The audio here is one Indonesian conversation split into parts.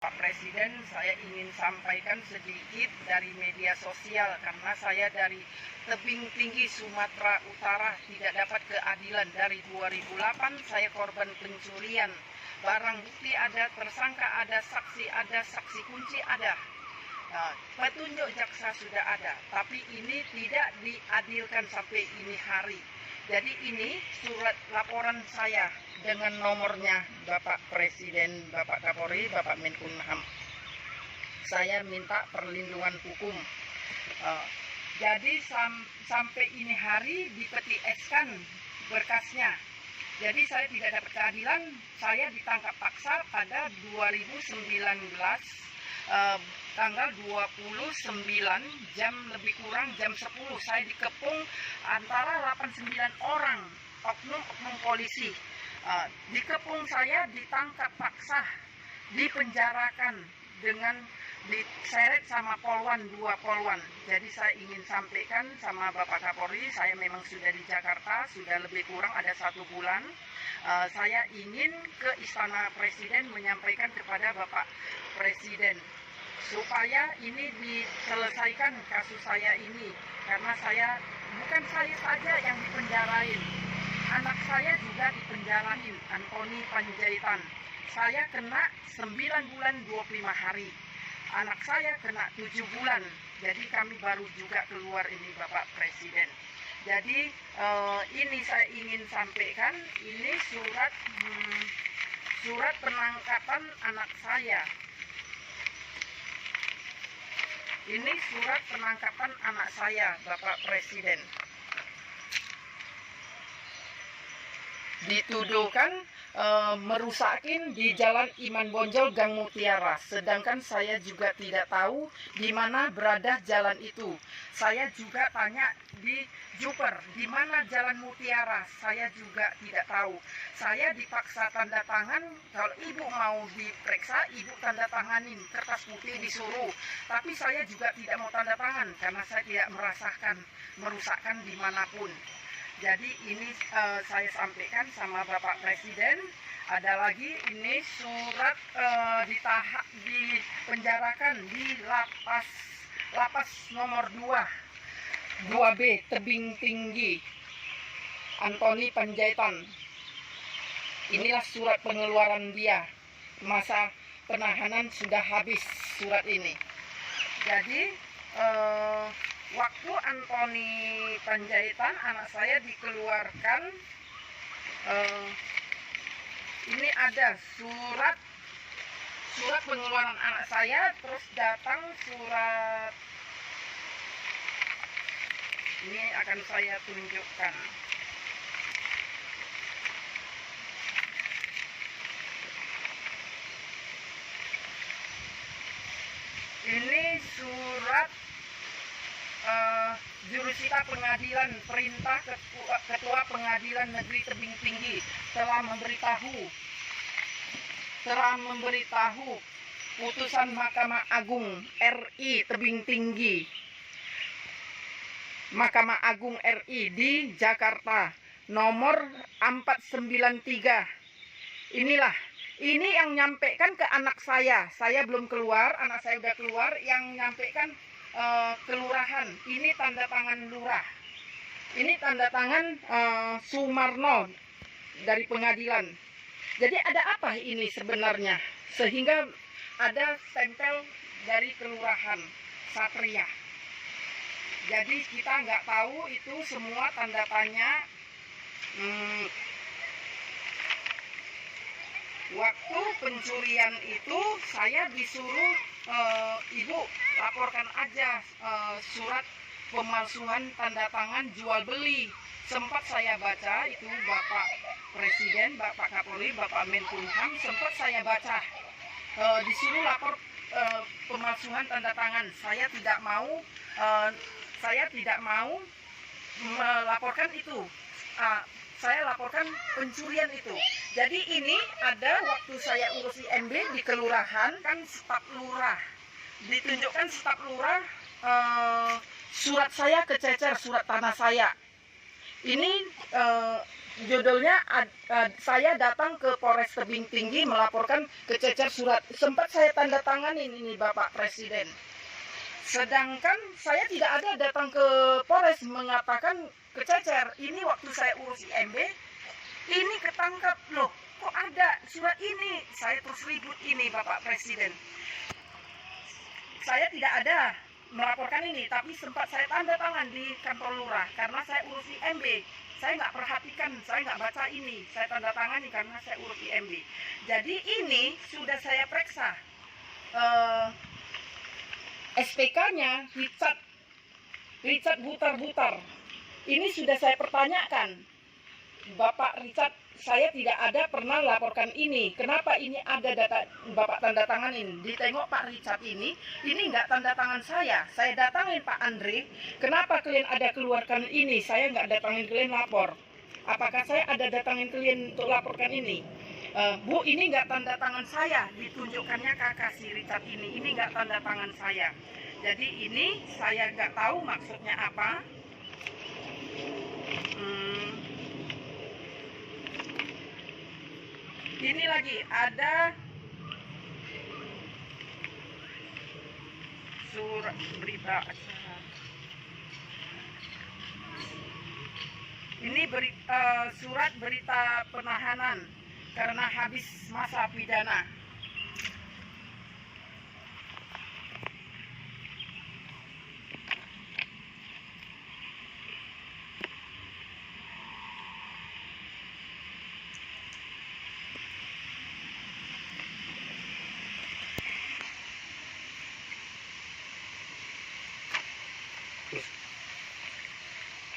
Pak Presiden, saya ingin sampaikan sedikit dari media sosial karena saya dari tebing tinggi Sumatera Utara tidak dapat keadilan. Dari 2008 saya korban pencurian. Barang bukti ada, tersangka ada, saksi kunci ada. Petunjuk jaksa sudah ada, tapi ini tidak diadilkan sampai ini hari. Jadi ini surat laporan saya dengan nomornya Bapak Presiden, Bapak Kapolri, Bapak Menkumham. Saya minta perlindungan hukum. Jadi sampai ini hari dipeti eskan berkasnya. Jadi saya tidak dapat keadilan. Saya ditangkap paksa pada 2019 tanggal 29 jam lebih kurang jam 10. Saya dikepung antara 8-9 orang oknum polisi. Dikepung saya, ditangkap paksa, dipenjarakan dengan diseret sama polwan, 2 polwan. Jadi saya ingin sampaikan sama Bapak Kapolri, saya memang sudah di Jakarta, sudah lebih kurang ada 1 bulan. Saya ingin ke Istana Presiden menyampaikan kepada Bapak Presiden supaya ini diselesaikan kasus saya ini, karena bukan saya saja yang dipenjarain, anak saya juga dipenjarain, Antoni Panjaitan. Saya kena 9 bulan 25 hari, anak saya kena 7 bulan. Jadi kami baru juga keluar ini Bapak Presiden. Jadi ini saya ingin sampaikan, ini surat penangkapan anak saya. Ini surat penangkapan anak saya, Bapak Presiden. Dituduhkan merusakin di Jalan Iman Bonjol Gang Mutiara, sedangkan saya juga tidak tahu di mana berada jalan itu. Saya juga tanya di Juper, di mana Jalan Mutiara, saya juga tidak tahu. Saya dipaksa tanda tangan, kalau ibu mau diperiksa, ibu tanda tanganin, kertas putih disuruh. Tapi saya juga tidak mau tanda tangan, karena saya tidak merasakan merusakkan dimanapun. Jadi ini saya sampaikan sama Bapak Presiden. Ada lagi ini surat dipenjarakan di lapas nomor 2B Tebing Tinggi, Antoni Panjaitan. Inilah surat pengeluaran dia. Masa penahanan sudah habis surat ini. Jadi waktu Antoni Panjaitan anak saya dikeluarkan, ini ada surat pengeluaran anak saya, terus datang surat ini akan saya tunjukkan. Ini surat jurusita pengadilan, perintah Ketua Pengadilan Negeri Tebing Tinggi telah memberitahu putusan Mahkamah Agung RI Tebing Tinggi, Mahkamah Agung RI di Jakarta nomor 493. Ini yang nyampaikan ke anak saya belum keluar, anak saya udah keluar, yang nyampaikan kelurahan. Ini tanda tangan lurah, ini tanda tangan Sumarno dari pengadilan. Jadi ada apa ini sebenarnya sehingga ada stempel dari kelurahan Satria. Jadi kita nggak tahu itu semua tanda tanya. Waktu pencurian itu saya disuruh, ibu laporkan aja surat pemalsuan tanda tangan jual beli. Sempat saya baca itu Bapak Presiden, Bapak Kapolri, Bapak Menkumham, sempat saya baca disuruh lapor pemalsuan tanda tangan. Saya tidak mau melaporkan itu. Saya laporkan pencurian itu. Jadi ini ada waktu saya urus IMB di kelurahan, kan staf lurah, ditunjukkan staf lurah, surat saya kececer, surat tanah saya. Ini judulnya saya datang ke Polres Tebing Tinggi melaporkan kececer surat. Sempat saya tanda tanganin ini Bapak Presiden. Sedangkan saya tidak ada datang ke Polres mengatakan kececer. Ini waktu saya urus IMB, ini ketangkap loh. Kok ada surat ini? Saya terus ribut ini Bapak Presiden. Saya tidak ada melaporkan ini, tapi sempat saya tanda tangan di kantor lurah karena saya urus IMB. Saya nggak perhatikan, saya nggak baca ini. Saya tanda tangani karena saya urus IMB. Jadi ini sudah saya periksa. SPK-nya Richard Butar-Butar. Ini sudah saya pertanyakan. Bapak Richard, saya tidak ada pernah laporkan ini. Kenapa ini ada data Bapak tanda tanganin? Ditengok Pak Richard ini nggak tanda tangan saya. Saya datangin Pak Andre. Kenapa kalian ada keluarkan ini? Saya nggak datangin kalian lapor. Apakah saya ada datangin kalian untuk laporkan ini? Bu, ini nggak tanda tangan saya. Ditunjukkannya kakak si Richard ini nggak tanda tangan saya. Jadi ini saya nggak tahu maksudnya apa. Ini lagi ada surat berita acara. Ini surat berita penahanan karena habis masa pidana.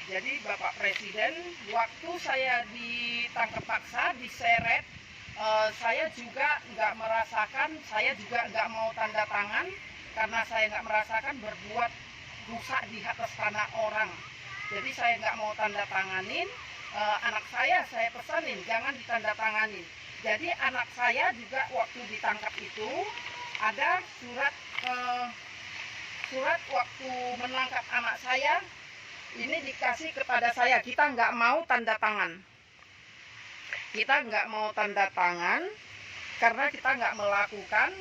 Jadi Bapak Presiden, waktu saya ditangkap paksa, diseret, saya juga nggak merasakan, saya juga nggak mau tanda tangan, karena saya nggak merasakan berbuat rusak di atas tanah orang. Jadi saya nggak mau tanda tanganin, anak saya pesanin, jangan ditanda tanganin. Jadi anak saya juga waktu ditangkap itu, ada surat waktu menangkap anak saya, ini dikasih kepada saya, kita nggak mau tanda tangan. Kita nggak mau tanda tangan karena kita nggak melakukan.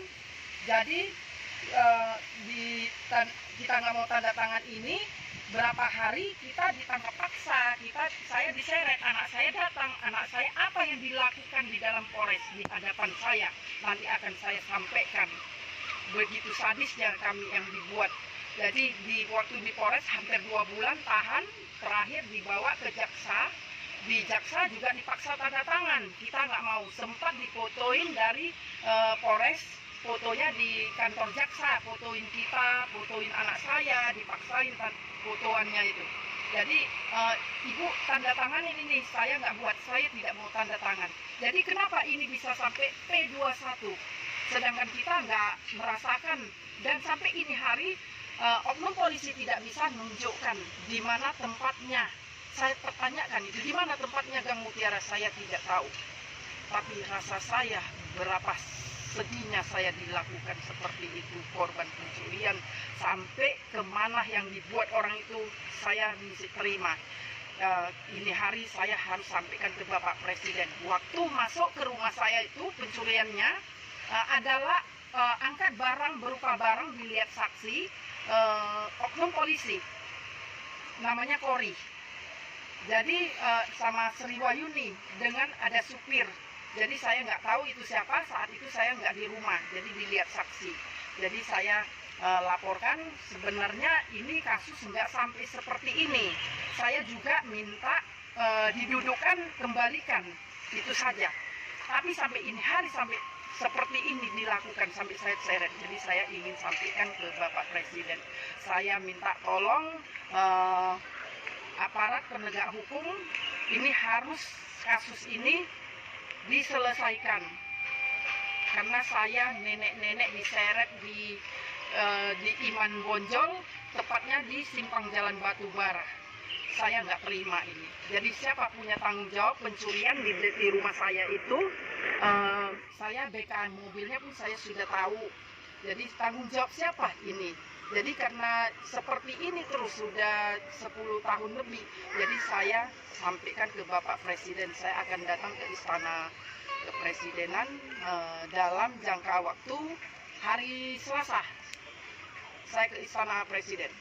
Jadi kita nggak mau tanda tangan ini, berapa hari kita ditangkap paksa, saya diseret, anak saya datang, anak saya apa yang dilakukan di dalam Polres di hadapan saya, nanti akan saya sampaikan. Begitu sadisnya kami yang dibuat. Jadi waktu di Polres hampir 2 bulan tahan, terakhir dibawa ke jaksa. Di jaksa juga dipaksa tanda tangan. Kita nggak mau, sempat difotoin dari Polres, fotonya di kantor jaksa, fotoin kita, fotoin anak saya, dipaksain fotoannya itu. Jadi Ibu tanda tangan ini saya nggak buat, saya tidak mau tanda tangan. Jadi kenapa ini bisa sampai P21? Sedangkan kita nggak merasakan, dan sampai ini hari oknum polisi tidak bisa menunjukkan di mana tempatnya. Saya pertanyakan itu, di mana tempatnya Gang Mutiara, saya tidak tahu. Tapi rasa saya berapa sedihnya saya dilakukan seperti itu, korban pencurian, sampai kemana yang dibuat orang itu saya mesti terima. Ini hari saya harus sampaikan ke Bapak Presiden. Waktu masuk ke rumah saya itu pencuriannya adalah angkat barang, berupa barang dilihat saksi, oknum polisi namanya Kori. Jadi sama Sri Wayuni dengan ada supir. Jadi saya nggak tahu itu siapa, saat itu saya nggak di rumah, jadi dilihat saksi. Jadi saya laporkan, sebenarnya ini kasus nggak sampai seperti ini. Saya juga minta didudukkan, kembalikan, itu saja. Tapi sampai ini hari, sampai seperti ini dilakukan, sampai saya seret. Jadi saya ingin sampaikan ke Bapak Presiden, saya minta tolong aparat penegak hukum ini harus kasus ini diselesaikan. Karena saya nenek-nenek diseret di Iman Bonjol, tepatnya di Simpang Jalan Batubara. Saya nggak terima ini. Jadi siapa punya tanggung jawab pencurian di rumah saya itu, saya BK mobilnya pun saya sudah tahu. Jadi tanggung jawab siapa ini? Jadi karena seperti ini terus sudah 10 tahun lebih, jadi saya sampaikan ke Bapak Presiden, saya akan datang ke Istana Kepresidenan dalam jangka waktu hari Selasa. Saya ke Istana Presiden.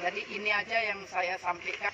Jadi ini aja yang saya sampaikan.